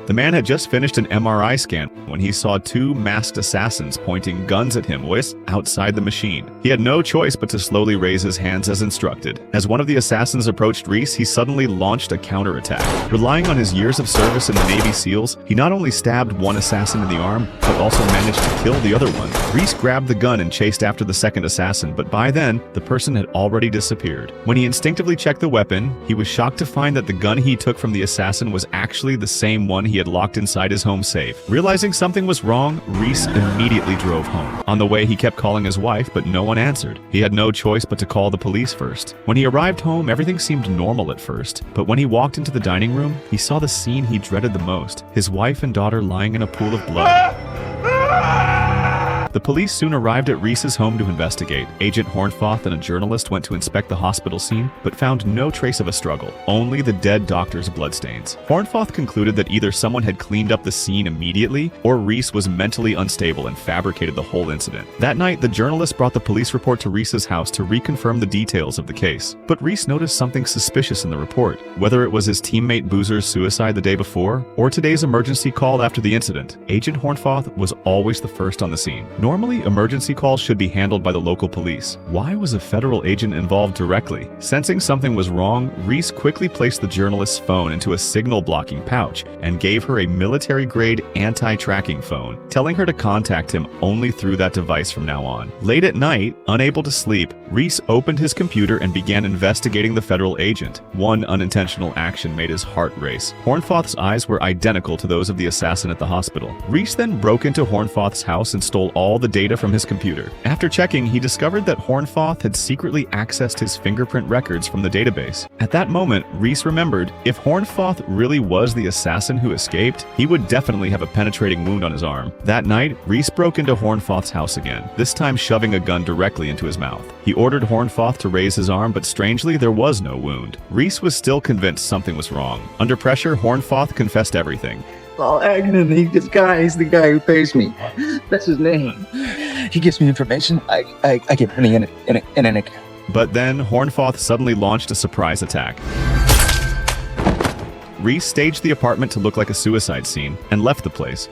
The man had just finished an MRI scan when he saw two masked assassins pointing guns at him outside the machine. He had no choice but to slowly raise his hands as instructed. As one of the assassins approached Reese, he suddenly launched a counterattack. Relying on his years of service in the Navy SEALs, he not only stabbed one assassin in the arm, but also managed to kill the other one. Reese grabbed the gun and chased after the second assassin, but by then, the person had already disappeared. When he instinctively checked the weapon, he was shocked to find that the gun he took from the assassin was actually the same one he had locked inside his home safe. Realizing something was wrong, Reese immediately drove home. On the way, he kept calling his wife, but no one answered. He had no choice but to call the police first. When he arrived home, everything seemed normal at first, but when he walked into the dining room, he saw the scene he dreaded the most: his wife and daughter lying in a pool of blood. The police soon arrived at Reese's home to investigate. Agent Hornfoth and a journalist went to inspect the hospital scene, but found no trace of a struggle, only the dead doctor's bloodstains. Hornfoth concluded that either someone had cleaned up the scene immediately, or Reese was mentally unstable and fabricated the whole incident. That night, the journalist brought the police report to Reese's house to reconfirm the details of the case. But Reese noticed something suspicious in the report, whether it was his teammate Boozer's suicide the day before, or today's emergency call after the incident. Agent Hornfoth was always the first on the scene. Normally, emergency calls should be handled by the local police. Why was a federal agent involved directly? Sensing something was wrong, Reese quickly placed the journalist's phone into a signal-blocking pouch and gave her a military-grade anti-tracking phone, telling her to contact him only through that device from now on. Late at night, unable to sleep, Reese opened his computer and began investigating the federal agent. One unintentional action made his heart race. Hornfoth's eyes were identical to those of the assassin at the hospital. Reese then broke into Hornfoth's house and stole all the data from his computer. After checking, he discovered that Hornfoth had secretly accessed his fingerprint records from the database. At that moment, Reese remembered if Hornfoth really was the assassin who escaped, he would definitely have a penetrating wound on his arm. That night, Reese broke into Hornfoth's house again, this time shoving a gun directly into his mouth. He ordered Hornfoth to raise his arm, but strangely, there was no wound. Reese was still convinced something was wrong. Under pressure, Hornfoth confessed everything. Well, actually, this guy is the guy who pays me. That's his name. He gives me information. I get money in an account. But then, Hornfoth suddenly launched a surprise attack. Reese staged the apartment to look like a suicide scene and left the place.